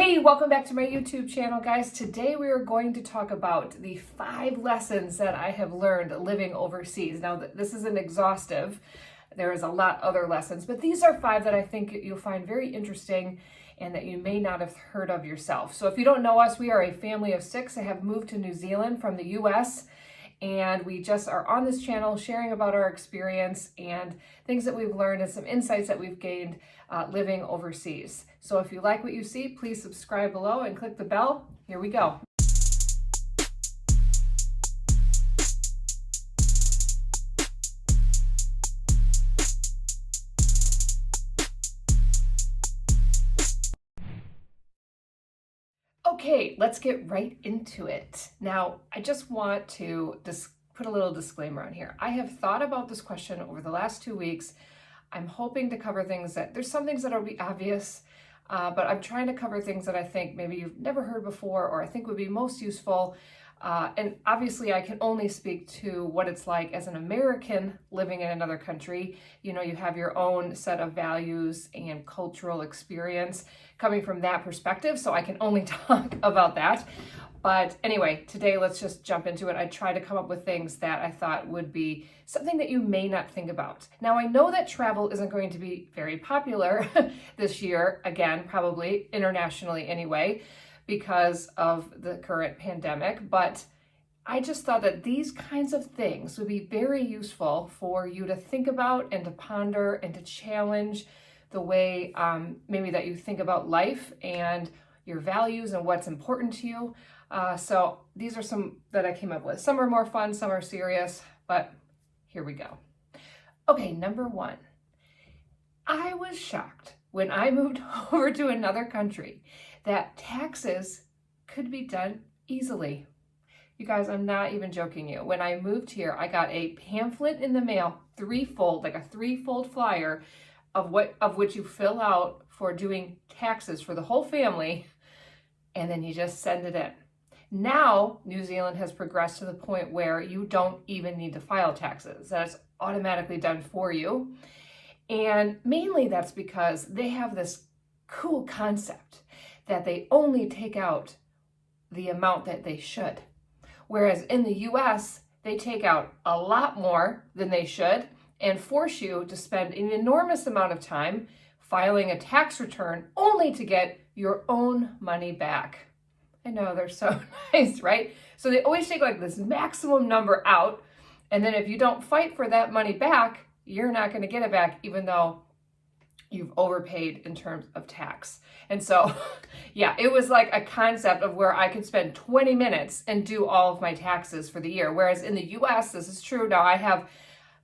Hey, welcome back to my YouTube channel, guys. Today we are going to talk about the 5 lessons that I have learned living overseas. Now, this isn't exhaustive. There is a lot other lessons, but these are 5 that I think you'll find very interesting and that you may not have heard of yourself. So if you don't know us, we are a family of 6. I have moved to New Zealand from the US, and we just are on this channel sharing about our experience and things that we've learned and some insights that we've gained living overseas. So if you like what you see, please subscribe below and click the bell. Here we go. Okay, let's get right into it. Now, I just want to put a little disclaimer on here. I have thought about this question over the last 2 weeks. I'm hoping to cover things there's some things that will be obvious, but I'm trying to cover things that I think maybe you've never heard before or I think would be most useful. And obviously I can only speak to what it's like as an American living in another country. You know, you have your own set of values and cultural experience coming from that perspective, so I can only talk about that. But anyway, today let's just jump into it. I tried to come up with things that I thought would be something that you may not think about. Now, I know that travel isn't going to be very popular this year, again, probably internationally anyway, because of the current pandemic, but I just thought that these kinds of things would be very useful for you to think about and to ponder and to challenge the way maybe that you think about life and your values and what's important to you. So these are some that I came up with. Some are more fun, some are serious, but here we go. Okay, number 1. I was shocked when I moved over to another country that taxes could be done easily. You guys, I'm not even joking you. When I moved here, I got a pamphlet in the mail, like a threefold flyer of which you fill out for doing taxes for the whole family, and then you just send it in. Now, New Zealand has progressed to the point where you don't even need to file taxes. That's automatically done for you. And mainly that's because they have this cool concept that they only take out the amount that they should. Whereas in the US, they take out a lot more than they should and force you to spend an enormous amount of time filing a tax return only to get your own money back. I know, they're so nice, right? So they always take like this maximum number out, and then if you don't fight for that money back, you're not going to get it back, even though you've overpaid in terms of tax. And so, yeah, it was like a concept of where I could spend 20 minutes and do all of my taxes for the year. Whereas in the US, this is true. Now I have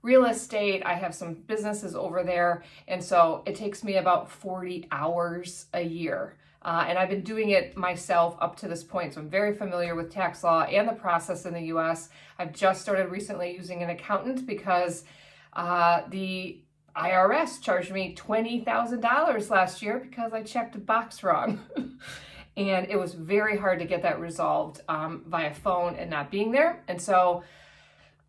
real estate, I have some businesses over there, and so it takes me about 40 hours a year. And I've been doing it myself up to this point, so I'm very familiar with tax law and the process in the US. I've just started recently using an accountant because the IRS charged me $20,000 last year because I checked a box wrong. And it was very hard to get that resolved via phone and not being there. And so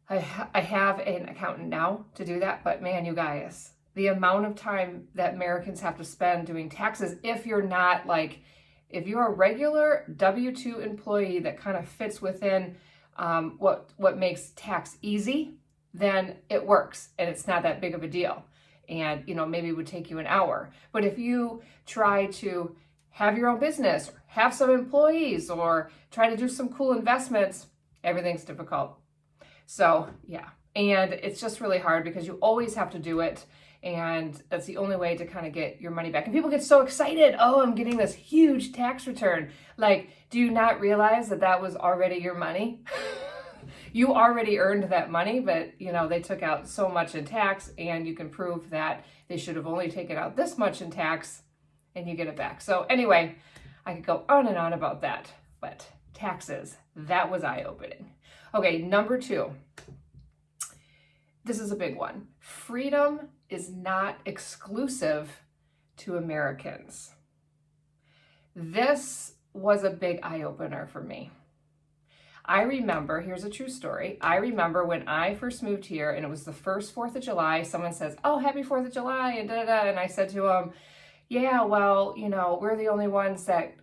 I have an accountant now to do that, but man, you guys, the amount of time that Americans have to spend doing taxes, if you're a regular W-2 employee that kind of fits within what makes tax easy, then it works and it's not that big of a deal. And, you know, maybe it would take you an hour. But if you try to have your own business, or have some employees, or try to do some cool investments, everything's difficult. So yeah, and it's just really hard because you always have to do it. And that's the only way to kind of get your money back. And people get so excited. Oh, I'm getting this huge tax return. Like, do you not realize that that was already your money? You already earned that money, but you know, they took out so much in tax, and you can prove that they should have only taken out this much in tax, and you get it back. So anyway, I could go on and on about that, but taxes, that was eye-opening. Okay, number 2. This is a big one. Freedom is not exclusive to Americans. This was a big eye-opener for me. I remember, here's a true story. I remember when I first moved here and it was the first 4th of July, someone says, oh, happy 4th of July, and da-da-da. And I said to him, yeah, well, we're the only ones that,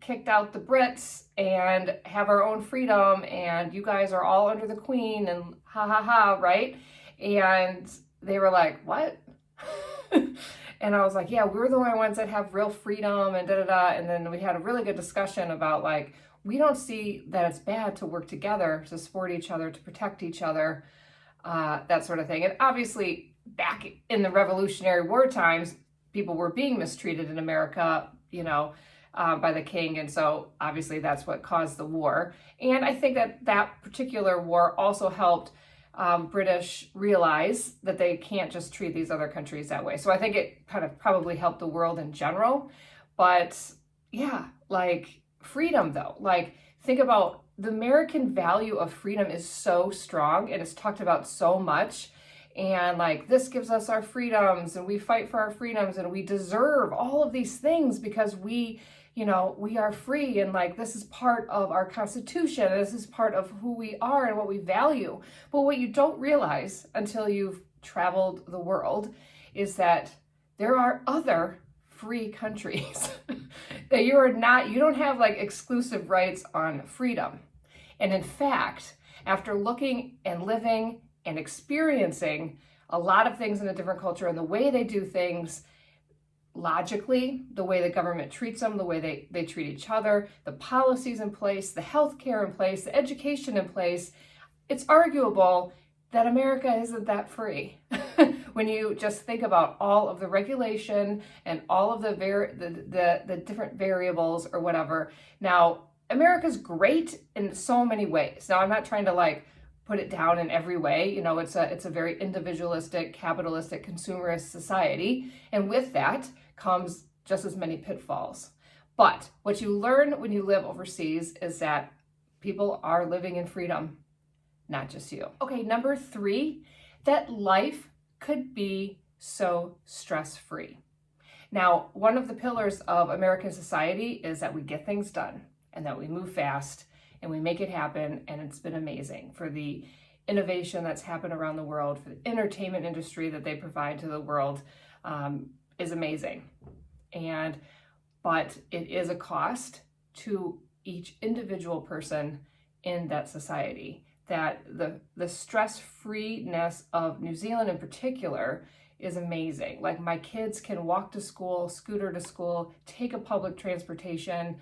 kicked out the Brits and have our own freedom, and you guys are all under the Queen, and ha ha ha, right? And they were like, what? And I was like, yeah, we're the only ones that have real freedom and da da da. And then we had a really good discussion about like, we don't see that it's bad to work together, to support each other, to protect each other, that sort of thing. And obviously, back in the Revolutionary War times, people were being mistreated in America, by the king. And so obviously that's what caused the war. And I think that that particular war also helped British realize that they can't just treat these other countries that way. So I think it kind of probably helped the world in general. But yeah, like freedom though, like think about the American value of freedom is so strong and it's talked about so much. And like, this gives us our freedoms and we fight for our freedoms and we deserve all of these things because we are free, and like this is part of our Constitution. This is part of who we are and what we value. But what you don't realize until you've traveled the world is that there are other free countries that you don't have like exclusive rights on freedom. And in fact, after looking and living and experiencing a lot of things in a different culture and the way they do things, logically, the way the government treats them, the way they treat each other, the policies in place, the healthcare in place, the education in place, it's arguable that America isn't that free. When you just think about all of the regulation and all of the different variables or whatever. Now, America's great in so many ways. Now, I'm not trying to like put it down in every way. It's a very individualistic, capitalistic, consumerist society. And with that comes just as many pitfalls. But what you learn when you live overseas is that people are living in freedom, not just you. Okay, number 3, that life could be so stress-free. Now, one of the pillars of American society is that we get things done and that we move fast and we make it happen, and it's been amazing for the innovation that's happened around the world, for the entertainment industry that they provide to the world is amazing. But it is a cost to each individual person in that society, that the stress-freeness of New Zealand in particular is amazing. Like my kids can walk to school, scooter to school, take a public transportation.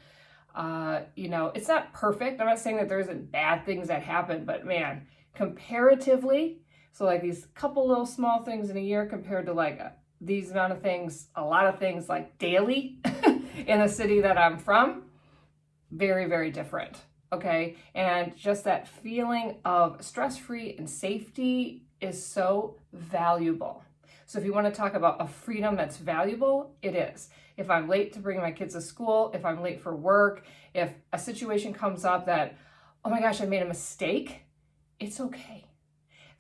It's not perfect. I'm not saying that there isn't bad things that happen, but man, comparatively, so like these couple little small things in a year compared to like these amount of things, a lot of things like daily in the city that I'm from, very, very different. Okay. And just that feeling of stress-free and safety is so valuable. So if you want to talk about a freedom that's valuable, it is. If I'm late to bring my kids to school, if I'm late for work, if a situation comes up that, oh my gosh, I made a mistake, it's okay.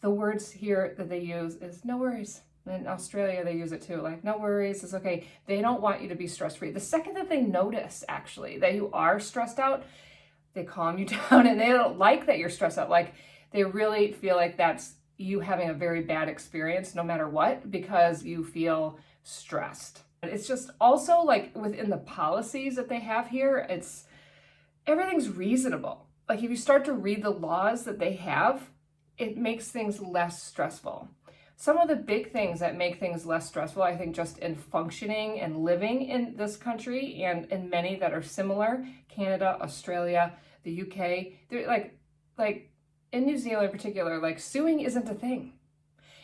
The words here that they use is no worries. In Australia, they use it too, like no worries, it's okay. They don't want you to be stress-free. The second that they notice actually that you are stressed out, they calm you down, and they don't like that you're stressed out. Like they really feel like that's you having a very bad experience no matter what, because you feel stressed. It's just also like within the policies that they have here, everything's reasonable. Like if you start to read the laws that they have, it makes things less stressful. Some of the big things that make things less stressful, I think, just in functioning and living in this country, and in many that are similar, Canada, Australia, the UK, they're like in New Zealand in particular, like suing isn't a thing.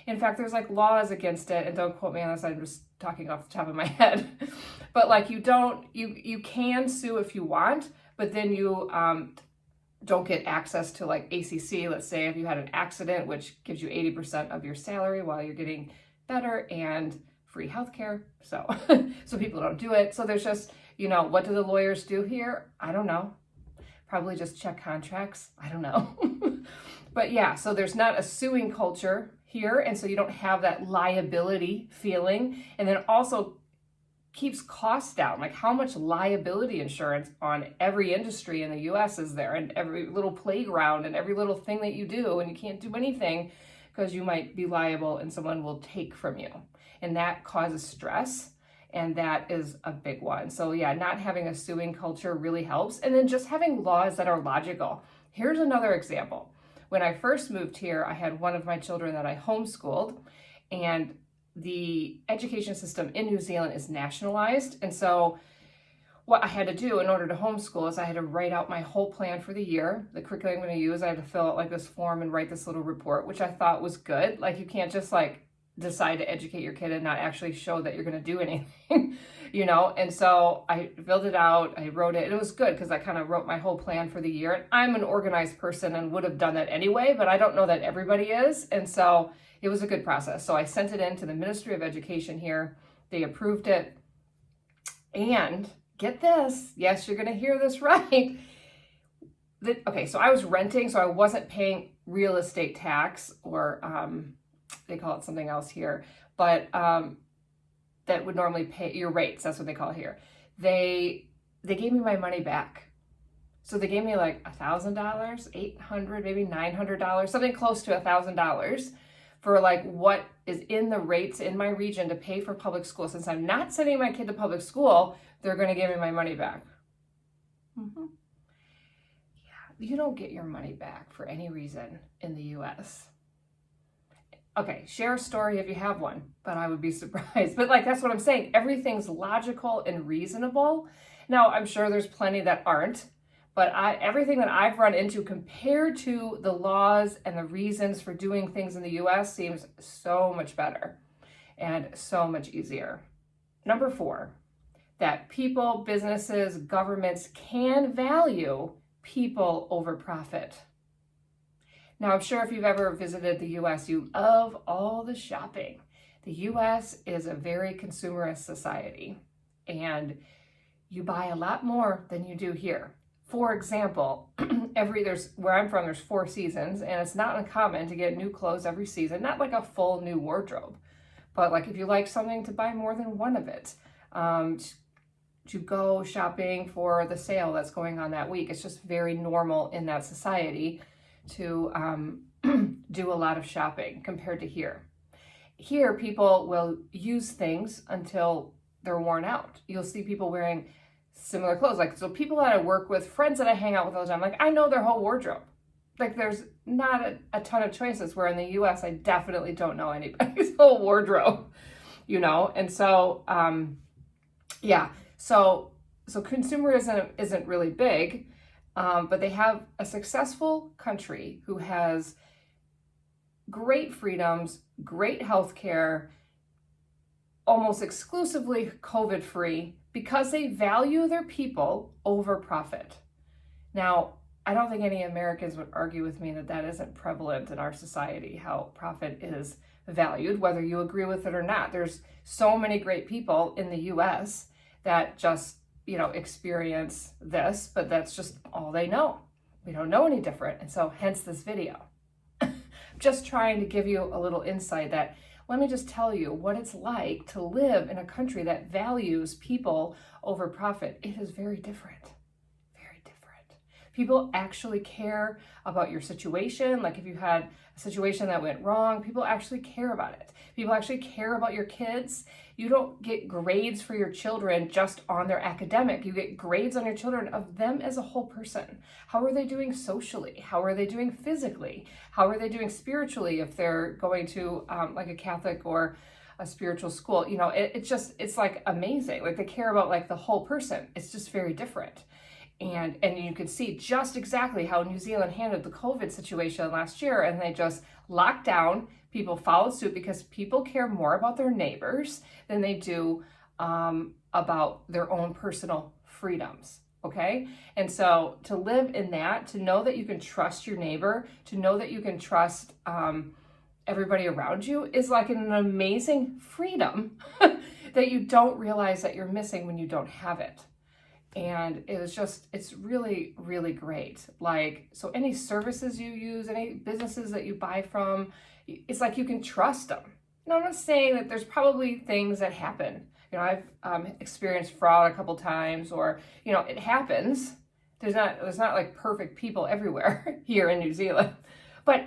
In fact, there's like laws against it, and don't quote me on this, I'm just talking off the top of my head. But like you can sue if you want, but then you don't get access to like ACC. Let's say if you had an accident, which gives you 80% of your salary while you're getting better, and free healthcare. So people don't do it. So there's just, what do the lawyers do here? I don't know. Probably just check contracts. I don't know. But yeah, so there's not a suing culture here. And so you don't have that liability feeling. And then also keeps costs down. Like how much liability insurance on every industry in the US is there, and every little playground and every little thing that you do, and you can't do anything because you might be liable and someone will take from you. And that causes stress. And that is a big one. So yeah, not having a suing culture really helps. And then just having laws that are logical. Here's another example. When I first moved here, I had one of my children that I homeschooled, and the education system in New Zealand is nationalized. And so what I had to do in order to homeschool is I had to write out my whole plan for the year, the curriculum I'm going to use. I had to fill out like this form and write this little report, which I thought was good. Like, you can't just like decide to educate your kid and not actually show that you're going to do anything, you know? And so I filled it out, I wrote it, and it was good because I kind of wrote my whole plan for the year. And I'm an organized person and would have done that anyway, but I don't know that everybody is. And so it was a good process. So I sent it in to the Ministry of Education here. They approved it. And get this, yes, you're going to hear this right. Okay, so I was renting, so I wasn't paying real estate tax, or they call it something else here, but that would normally pay your rates. That's what they call it here. They gave me my money back. So they gave me like $1,000, $800, maybe $900, something close to $1,000 for like what is in the rates in my region to pay for public school. Since I'm not sending my kid to public school, they're going to give me my money back. Mm-hmm. Yeah, you don't get your money back for any reason in the U.S. Okay, share a story if you have one, but I would be surprised. But like, that's what I'm saying. Everything's logical and reasonable. Now, I'm sure there's plenty that aren't, but everything that I've run into compared to the laws and the reasons for doing things in the U.S. seems so much better and so much easier. Number 4, that people, businesses, governments can value people over profit. Now, I'm sure if you've ever visited the U.S., you love all the shopping. The U.S. is a very consumerist society, and you buy a lot more than you do here. For example, where I'm from, there's 4 seasons, and it's not uncommon to get new clothes every season, not like a full new wardrobe, but like if you like something, to buy more than one of it, to go shopping for the sale that's going on that week. It's just very normal in that society to do a lot of shopping compared to here. Here, people will use things until they're worn out. You'll see people wearing similar clothes. Like, so people that I work with, friends that I hang out with all the time, like, I know their whole wardrobe. Like, there's not a ton of choices, where in the US, I definitely don't know anybody's whole wardrobe, you know? And so, yeah, so consumerism isn't really big, but they have a successful country who has great freedoms, great healthcare, almost exclusively COVID-free, because they value their people over profit. Now, I don't think any Americans would argue with me that that isn't prevalent in our society, how profit is valued, whether you agree with it or not. There's so many great people in the US that just, you know, experience this, but that's just all they know. We don't know any different. And so hence this video. Just trying to give you a little insight that, let me just tell you what it's like to live in a country that values people over profit. It is very different. Very different. People actually care about your situation. Like, if you had a situation that went wrong, people actually care about it. People actually care about your kids. You don't get grades for your children just on their academic. You get grades on your children of them as a whole person. How are they doing socially? How are they doing physically? How are they doing spiritually if they're going to like a Catholic or a spiritual school? You know, it's like amazing. Like, they care about like the whole person. It's just very different. And you can see just exactly how New Zealand handled the COVID situation last year, and they just locked down. People followed suit because people care more about their neighbors than they do about their own personal freedoms, okay? And so to live in that, to know that you can trust your neighbor, to know that you can trust everybody around you, is like an amazing freedom that you don't realize that you're missing when you don't have it. And it's really, really great. Like, so any services you use, any businesses that you buy from, it's like you can trust them. Now, I'm not saying that there's probably things that happen. You know, I've experienced fraud a couple times, or, you know, it happens. There's not like perfect people everywhere here in New Zealand. But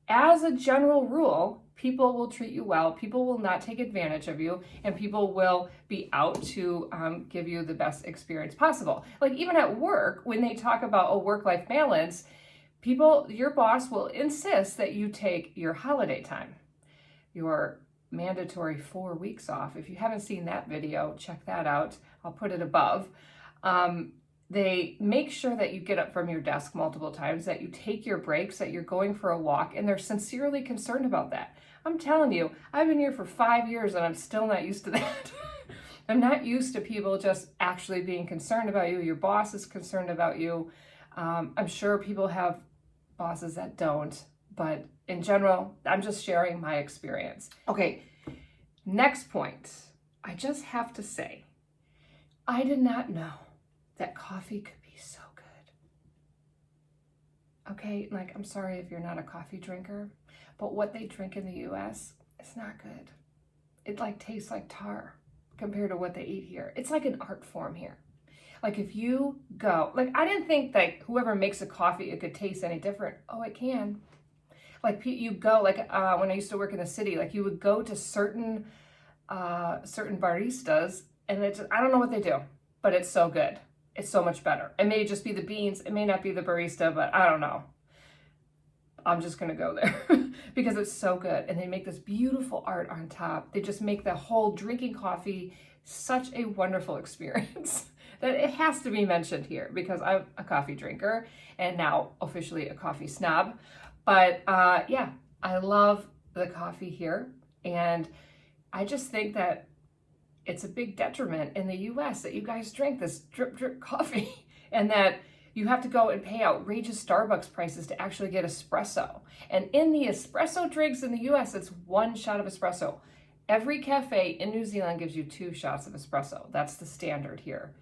as a general rule, People will treat you well, people will not take advantage of you, and people will be out to give you the best experience possible. Like even at work, when they talk about a work-life balance, your boss will insist that you take your holiday time, your mandatory 4 weeks off. If you haven't seen that video, check that out. I'll put it above. They make sure that you get up from your desk multiple times, that you take your breaks, that you're going for a walk, and they're sincerely concerned about that. I'm telling you, I've been here for 5 years and I'm still not used to that. I'm not used to people just actually being concerned about you. Your boss is concerned about you. I'm sure people have bosses that don't, but in general, I'm just sharing my experience. Okay, next point. I just have to say, I did not know that coffee could be so good. Okay, like I'm sorry if you're not a coffee drinker, but what they drink in the US is not good. It like tastes like tar compared to what they eat here. It's like an art form here. Like if you go, like I didn't think that whoever makes a coffee, it could taste any different. Oh, it can. Like you go, like when I used to work in the city, like you would go to certain baristas, and it's, I don't know what they do, but it's so good. It's so much better. It may just be the beans. It may not be the barista, but I don't know. I'm just going to go there because it's so good. And they make this beautiful art on top. They just make the whole drinking coffee such a wonderful experience that it has to be mentioned here because I'm a coffee drinker and now officially a coffee snob. But yeah, I love the coffee here. And I just think that it's a big detriment in the US that you guys drink this drip coffee and that you have to go and pay outrageous Starbucks prices to actually get espresso. And in the espresso drinks in the US, it's 1 shot of espresso. Every cafe in New Zealand gives you 2 shots of espresso. That's the standard here.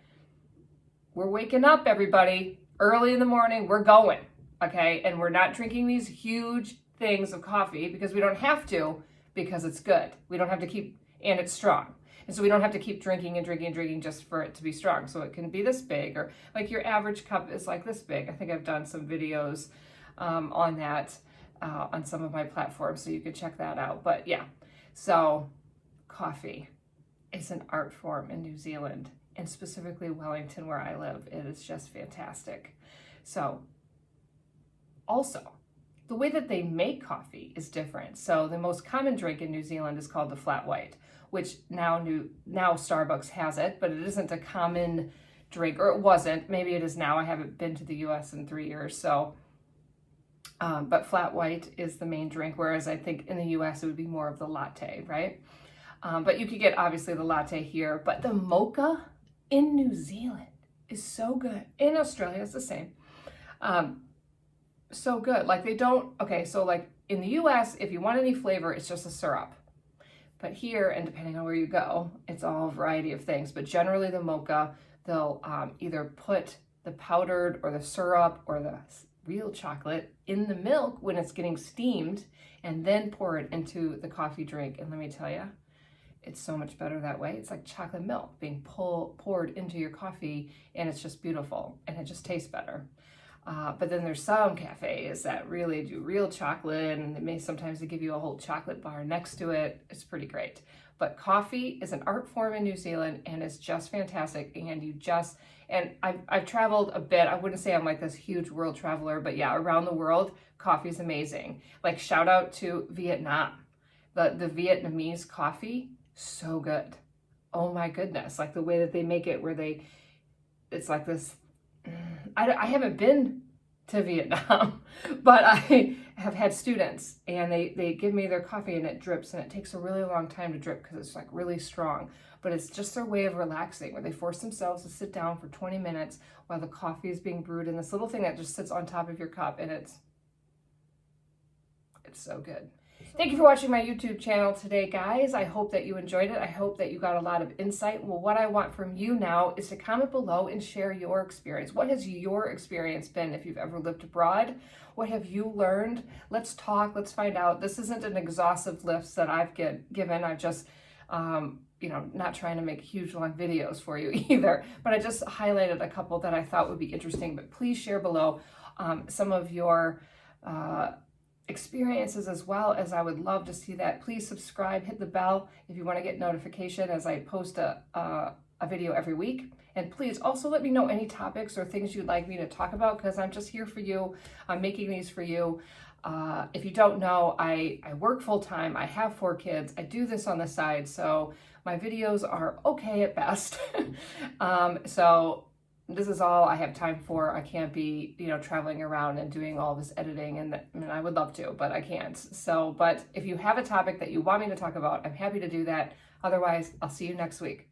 We're waking up, everybody. Early in the morning, we're going, okay? And we're not drinking these huge things of coffee because we don't have to, because it's good. We don't have to keep, and it's strong. And so we don't have to keep drinking and drinking and drinking just for it to be strong. So it can be this big, or like your average cup is like this big. I think I've done some videos on that on some of my platforms, so you could check that out. But yeah, so coffee is an art form in New Zealand, and specifically Wellington where I live. It is just fantastic. So also, the way that they make coffee is different. So the most common drink in New Zealand is called the flat white, which now Starbucks has it, but it isn't a common drink, or it wasn't. Maybe it is now. I haven't been to the US in 3 years, so. But flat white is the main drink, whereas I think in the US it would be more of the latte, right? But you could get obviously the latte here, but the mocha in New Zealand is so good. In Australia, it's the same. So good. Like they don't, okay, so like in the US, if you want any flavor, it's just a syrup. But here, and depending on where you go, it's all a variety of things. But generally the mocha, they'll either put the powdered or the syrup or the real chocolate in the milk when it's getting steamed and then pour it into the coffee drink. And let me tell you, it's so much better that way. It's like chocolate milk being poured into your coffee, and it's just beautiful and it just tastes better. But then there's some cafes that really do real chocolate, and sometimes they give you a whole chocolate bar next to it. It's pretty great. But coffee is an art form in New Zealand, and it's just fantastic. And I've traveled a bit. I wouldn't say I'm like this huge world traveler, but yeah, around the world, coffee's amazing. Like shout out to Vietnam. The Vietnamese coffee, so good. Oh my goodness. Like the way that they make it, it's like this. I haven't been to Vietnam, but I have had students, and they give me their coffee and it drips, and it takes a really long time to drip because it's like really strong. But it's just their way of relaxing, where they force themselves to sit down for 20 minutes while the coffee is being brewed in this little thing that just sits on top of your cup, and it's so good. Thank you for watching my YouTube channel today, guys. I hope that you enjoyed it. I hope that you got a lot of insight. Well, what I want from you now is to comment below and share your experience. What has your experience been if you've ever lived abroad? What have you learned? Let's talk. Let's find out. This isn't an exhaustive list that I've given. I just, not trying to make huge long videos for you either, but I just highlighted a couple that I thought would be interesting. But please share below some of your experiences as well, as I would love to see that. Please subscribe, hit the bell if you want to get notification as I post a video every week. And please also let me know any topics or things you'd like me to talk about, because I'm just here for you. I'm making these for you. If you don't know, I work full-time. I have 4 kids. I do this on the side, so my videos are okay at best. So this is all I have time for. I can't be, traveling around and doing all this editing, and I would love to, but I can't. So, but if you have a topic that you want me to talk about, I'm happy to do that. Otherwise, I'll see you next week.